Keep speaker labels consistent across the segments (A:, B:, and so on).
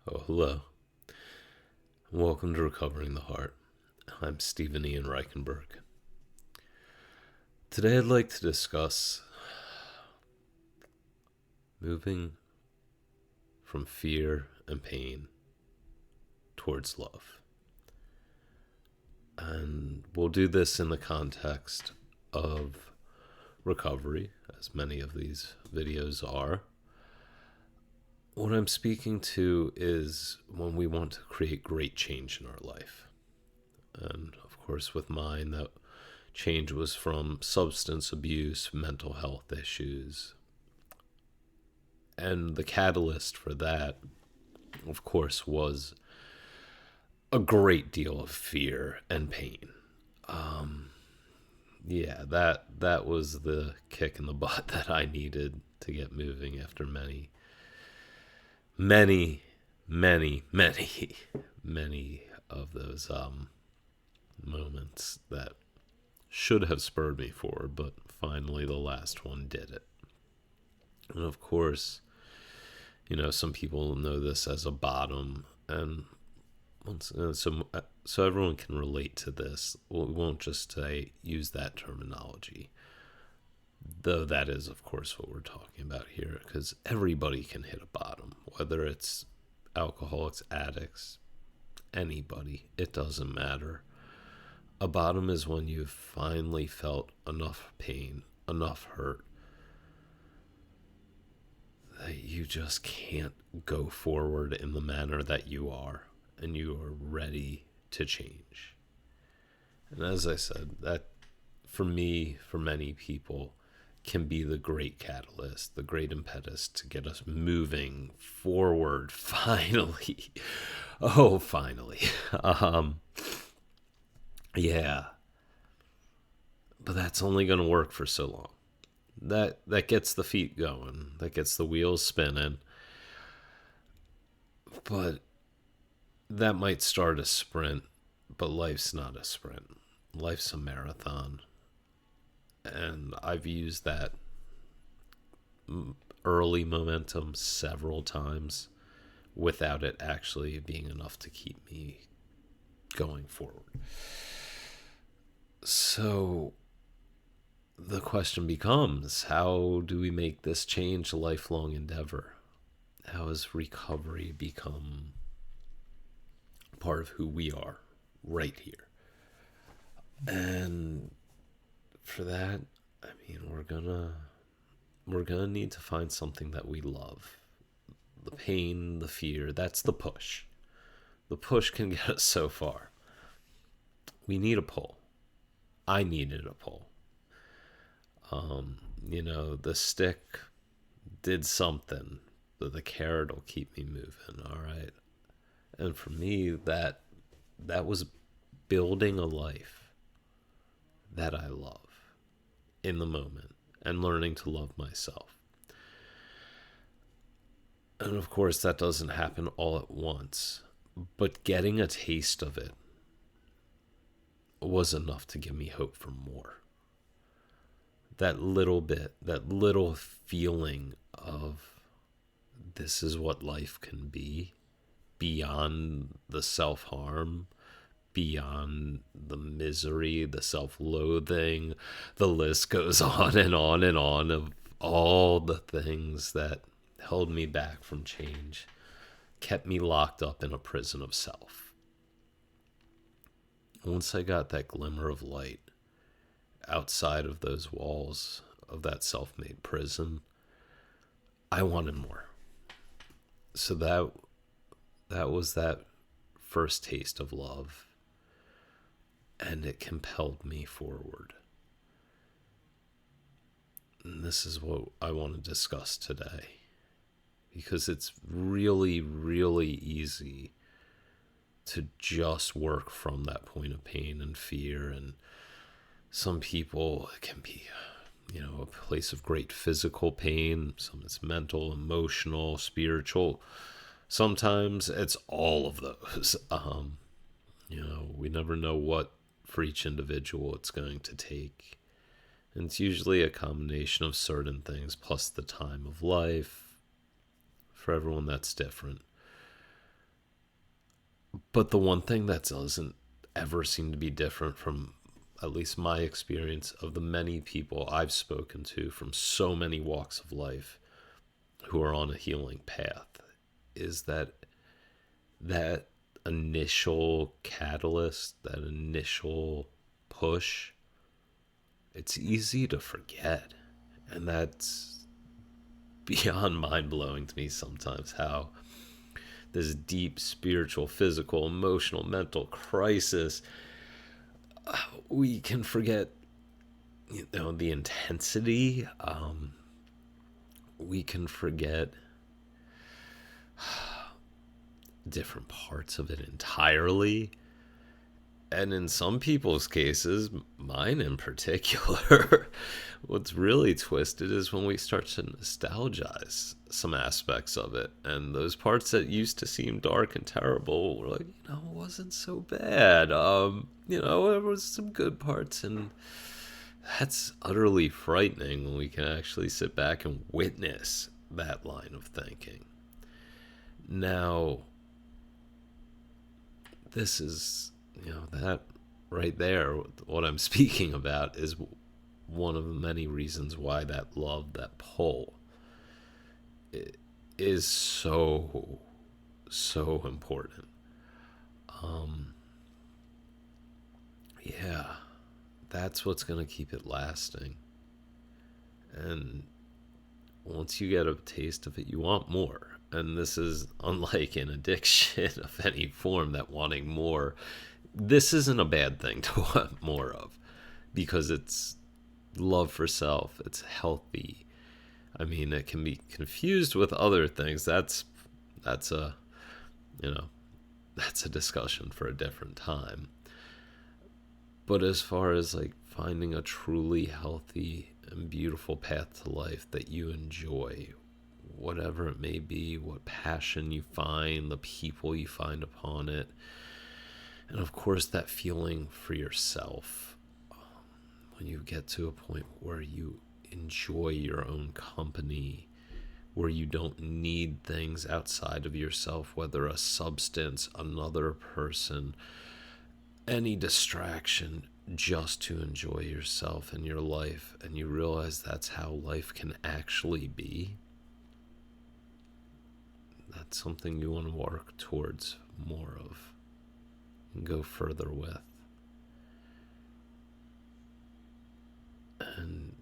A: Oh, hello. Welcome to Recovering the Heart. I'm Stephen Ian Reichenberg. Today I'd like to discuss moving from fear and pain towards love. And we'll do this in the context of recovery, as many of these videos are. What I'm speaking to is when we want to create great change in our life. And of course, with mine, that change was from substance abuse, mental health issues. And the catalyst for that, of course, was a great deal of fear and pain. That was the kick in the butt that I needed to get moving after many, many, many of those moments that should have spurred me forward, but finally the last one did it. And of course, some people know this as a bottom, and so everyone can relate to this. We won't just use that terminology, though that is, of course, what we're talking about here, because everybody can hit a bottom, whether it's alcoholics, addicts, anybody. It doesn't matter. A bottom is when you've finally felt enough pain, enough hurt, that you just can't go forward in the manner that you are, and you are ready to change. And as I said, that for me, for many people, can be the great catalyst, the great impetus to get us moving forward finally. Oh, finally. um, yeah, but that's only going to work for so long. That gets the feet going, that gets the wheels spinning, but that might start a sprint, but life's not a sprint. Life's a marathon. And I've used that early momentum several times without it actually being enough to keep me going forward. So the question becomes, how do we make this change a lifelong endeavor? How has recovery become part of who we are right here? And for that, I mean, we're gonna need to find something that we love. The pain, the fear, that's the push. The push can get us so far. We need a pull. I needed a pull. The stick did something, but the carrot will keep me moving. All right. And for me, that was building a life that I love in the moment and learning to love myself. And of course, that doesn't happen all at once, but getting a taste of it was enough to give me hope for more. That little bit, that little feeling of this is what life can be, beyond the self harm, beyond the misery, the self loathing. The list goes on and on and on of all the things that held me back from change, kept me locked up in a prison of self. Once I got that glimmer of light outside of those walls of that self made prison, I wanted more. So that was that first taste of love, and it compelled me forward. And this is what I want to discuss today, because it's really, really easy to just work from that point of pain and fear. And some people, it can be, a place of great physical pain. Some it's mental, emotional, spiritual. Sometimes it's all of those. We never know what for each individual it's going to take. And it's usually a combination of certain things plus the time of life. For everyone, that's different. But the one thing that doesn't ever seem to be different from at least my experience of the many people I've spoken to from so many walks of life who are on a healing path is that initial catalyst, that initial push, it's easy to forget. And that's beyond mind blowing to me sometimes, how this deep spiritual, physical, emotional, mental crisis, we can forget, the intensity. We can forget different parts of it entirely. And in some people's cases, mine in particular, what's really twisted is when we start to nostalgize some aspects of it. And those parts that used to seem dark and terrible, we're like, it wasn't so bad. There was some good parts. And that's utterly frightening when we can actually sit back and witness that line of thinking. Now, this is, that right there, what I'm speaking about is one of the many reasons why that love, that pull, is so, so important. Yeah, that's what's going to keep it lasting. And once you get a taste of it, you want more. And this is unlike an addiction of any form, that wanting more. This isn't a bad thing to want more of, because it's love for self. It's healthy. I mean, it can be confused with other things. That's a, that's a discussion for a different time. But as far as like finding a truly healthy and beautiful path to life that you enjoy, whatever it may be, what passion you find, the people you find upon it, and of course that feeling for yourself, when you get to a point where you enjoy your own company, where you don't need things outside of yourself, whether a substance, another person, any distraction, just to enjoy yourself and your life, and you realize that's how life can actually be. That's something you want to work towards more of and go further with. And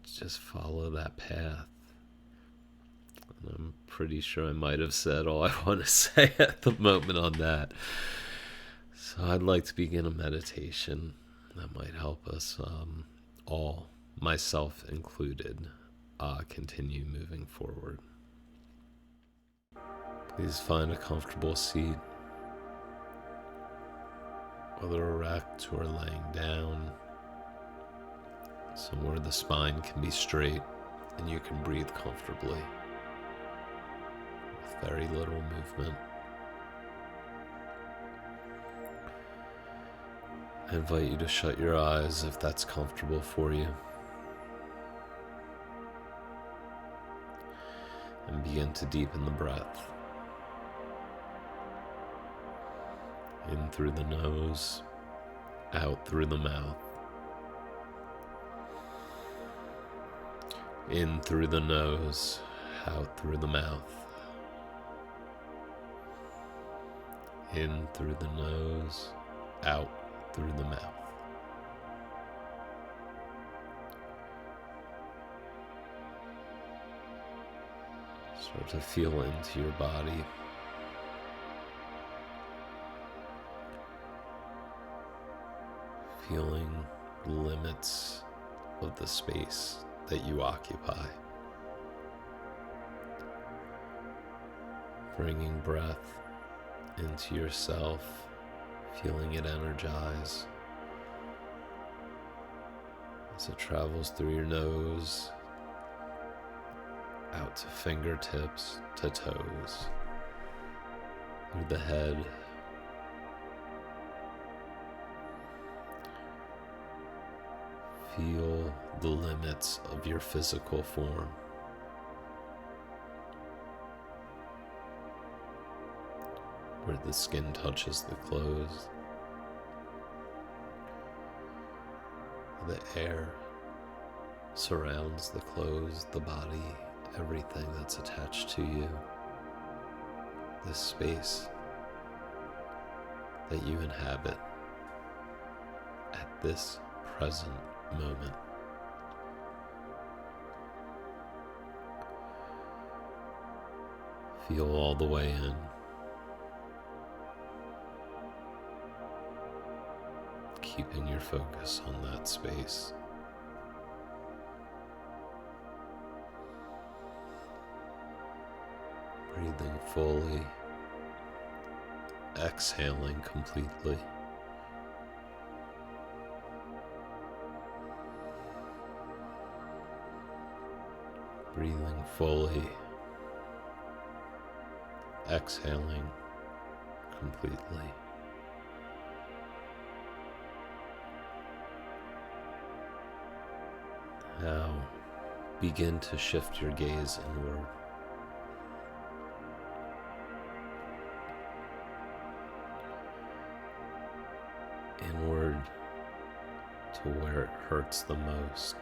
A: just follow that path. And I'm pretty sure I might have said all I want to say at the moment on that. So I'd like to begin a meditation that might help us all, myself included, continue moving forward. Please find a comfortable seat, whether erect or laying down, somewhere the spine can be straight and you can breathe comfortably with very little movement. I invite you to shut your eyes if that's comfortable for you, and begin to deepen the breath. In through the nose, out through the mouth. In through the nose, out through the mouth. In through the nose, out through the mouth. Start to feel into your body. Feeling the limits of the space that you occupy. Bringing breath into yourself, feeling it energize as it travels through your nose, out to fingertips, to toes, through the head, feel the limits of your physical form. where the skin touches the clothes. The air surrounds the clothes, the body, everything that's attached to you. This space that you inhabit at this present moment. Feel all the way in. Keeping your focus on that space. Breathing fully. Exhaling completely. Breathing fully. Exhaling completely. Now begin to shift your gaze inward. Inward to where it hurts the most,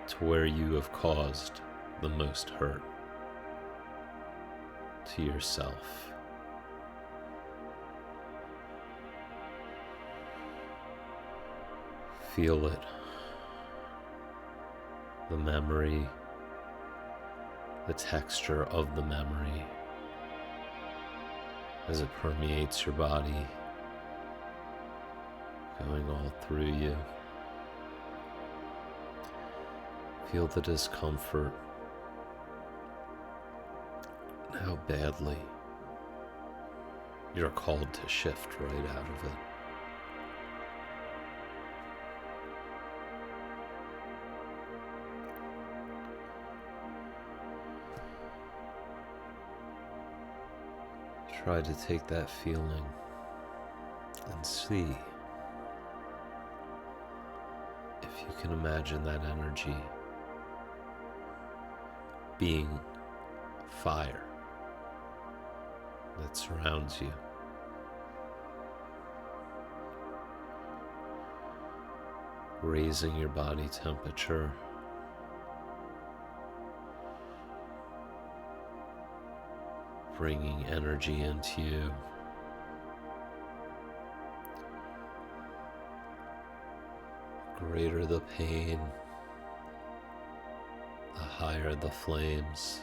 A: to where you have caused the most hurt to yourself. Feel it, the memory, the texture of the memory as it permeates your body, going all through you. Feel the discomfort, and how badly you're called to shift right out of it. Try to take that feeling and see if you can imagine that energy being fire that surrounds you. Raising your body temperature. Bringing energy into you. Greater the pain, the higher the flames.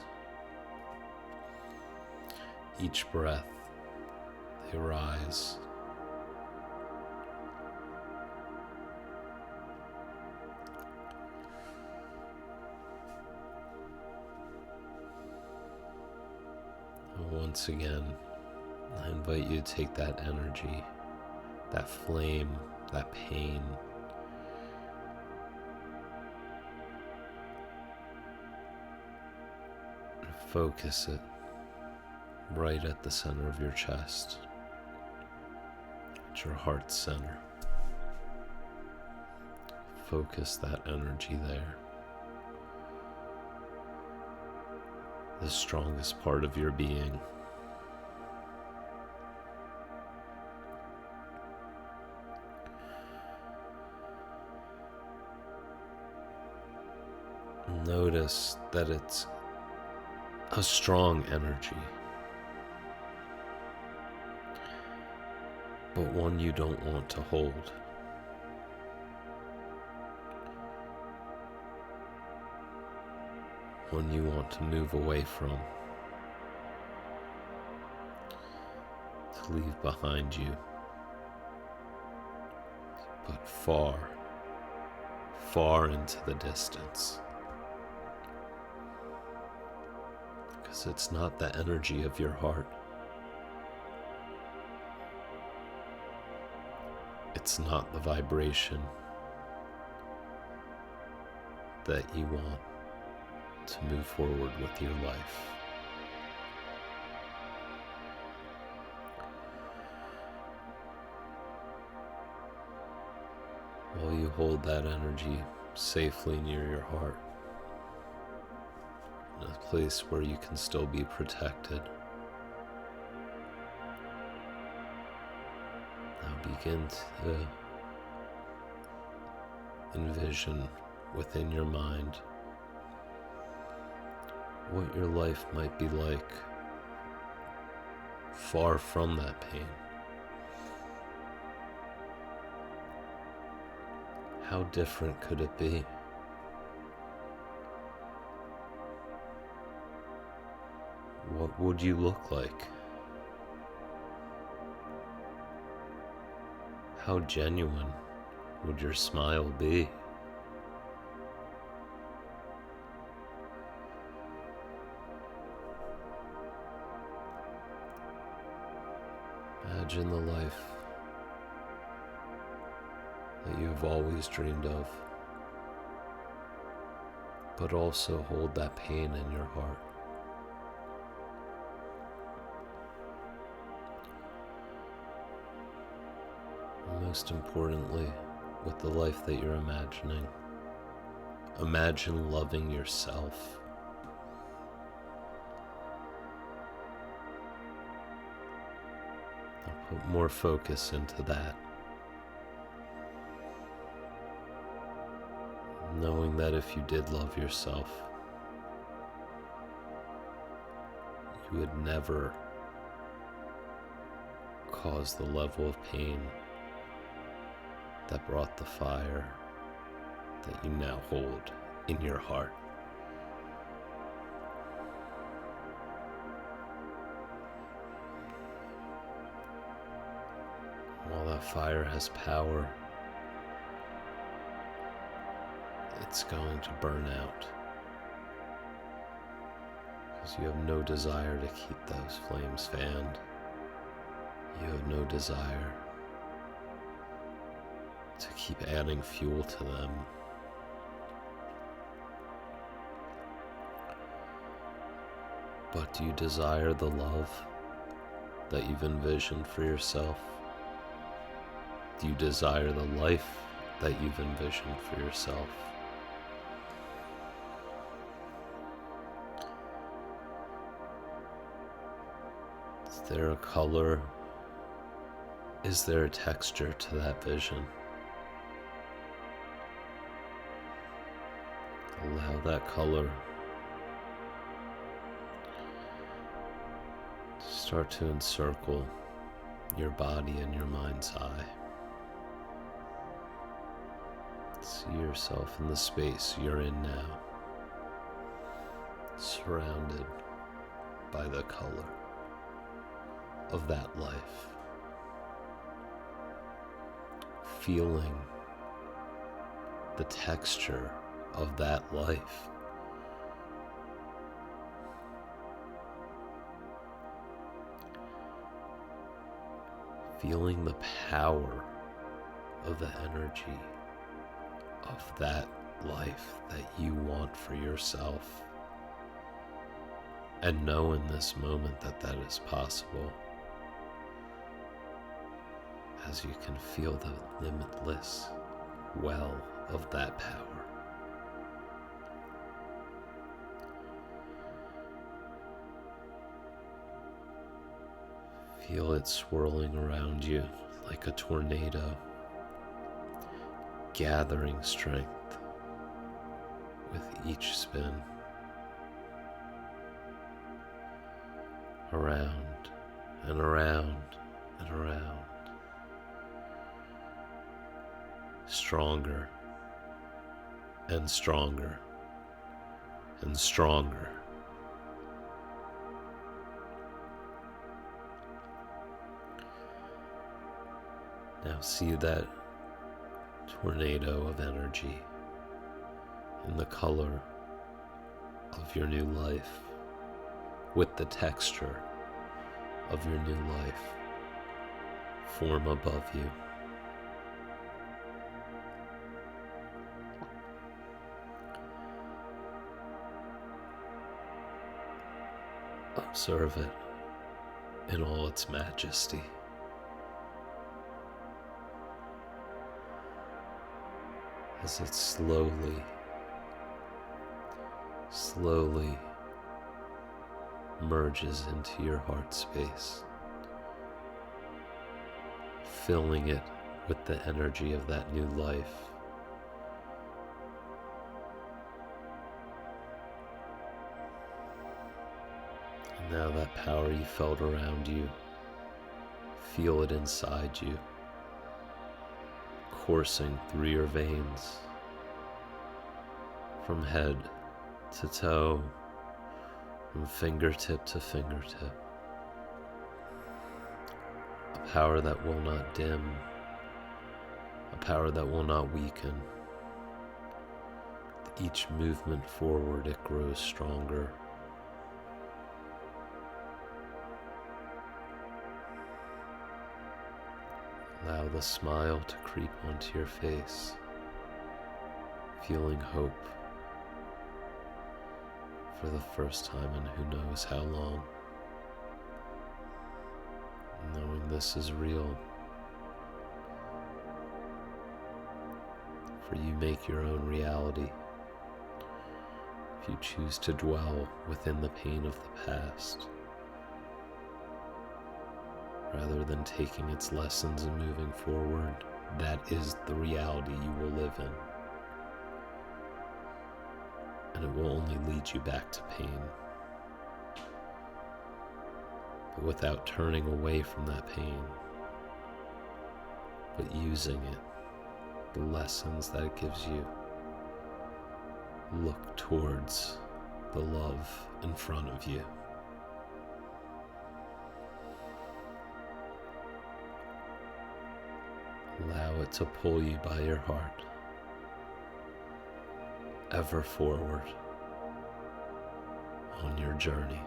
A: Each breath, they rise. Once again, I invite you to take that energy, that flame, that pain, and focus it right at the center of your chest, at your heart center. Focus that energy there. The strongest part of your being. Notice that it's a strong energy, but one you don't want to hold. One you want to move away from, to leave behind you, but far, far into the distance. Because it's not the energy of your heart. It's not the vibration that you want to move forward with your life. While you hold that energy safely near your heart, in a place where you can still be protected, begin to envision within your mind what your life might be like far from that pain. How different could it be? What would you look like? How genuine would your smile be? Imagine the life that you've always dreamed of, but also hold that pain in your heart. And most importantly, with the life that you're imagining, imagine loving yourself. I'll put more focus into that. Knowing that if you did love yourself, you would never cause the level of pain that brought the fire that you now hold in your heart. While that fire has power, it's going to burn out, because you have no desire to keep those flames fanned. You have no desire to keep adding fuel to them. But do you desire the love that you've envisioned for yourself? Do you desire the life that you've envisioned for yourself? Is there a color? Is there a texture to that vision? Allow that color to start to encircle your body and your mind's eye. See yourself in the space you're in now, surrounded by the color of that life. Feeling the texture of that life. Feeling the power of the energy of that life that you want for yourself. And know in this moment that that is possible, as you can feel the limitless well of that power. Feel it swirling around you like a tornado, gathering strength with each spin. Around and around and around. Stronger and stronger and stronger. Now see that tornado of energy in the color of your new life, with the texture of your new life form above you. Observe it in all its majesty. As it slowly merges into your heart space, filling it with the energy of that new life. And now that power you felt around you, feel it inside you, coursing through your veins, from head to toe, from fingertip to fingertip. A power that will not dim, a power that will not weaken. With each movement forward, it grows stronger. Allow the smile to creep onto your face, feeling hope for the first time in who knows how long. Knowing this is real. For you make your own reality. If you choose to dwell within the pain of the past, rather than taking its lessons and moving forward, that is the reality you will live in. And it will only lead you back to pain. But without turning away from that pain, but using it, the lessons that it gives you, look towards the love in front of you. Allow it to pull you by your heart, ever forward on your journey.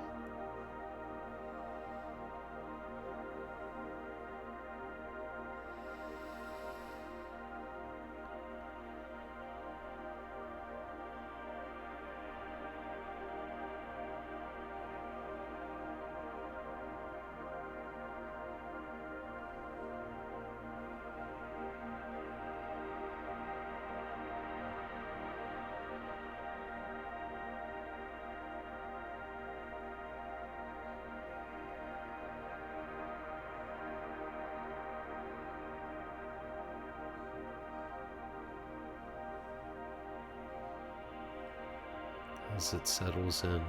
A: As it settles in,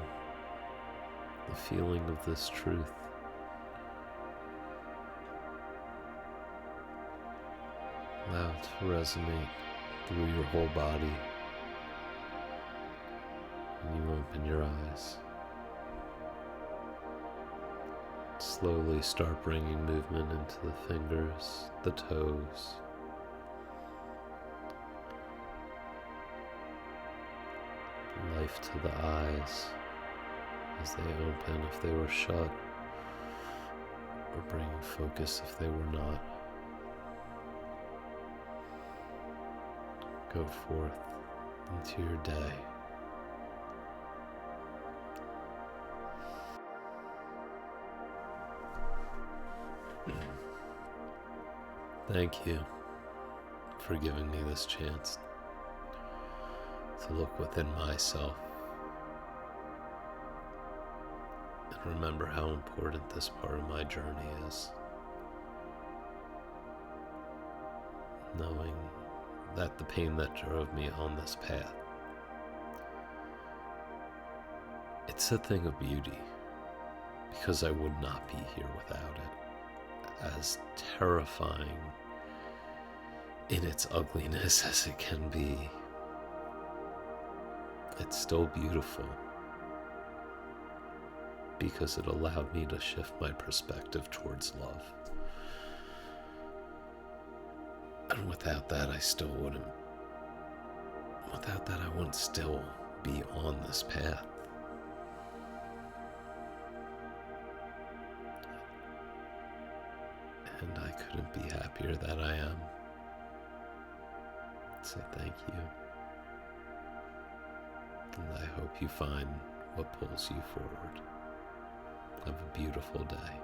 A: the feeling of this truth, allow it to resonate through your whole body when you open your eyes. Slowly start bringing movement into the fingers, the toes, life to the eyes as they open if they were shut, or bringing focus if they were not. Go forth into your day. Thank you for giving me this chance to look within myself and remember how important this part of my journey is. Knowing that the pain that drove me on this path, it's a thing of beauty, because I would not be here without it. As terrifying in its ugliness as it can be, it's still beautiful because it allowed me to shift my perspective towards love. And without that, I wouldn't still be on this path. And I couldn't be happier that I am. So thank you. And I hope you find what pulls you forward. Have a beautiful day.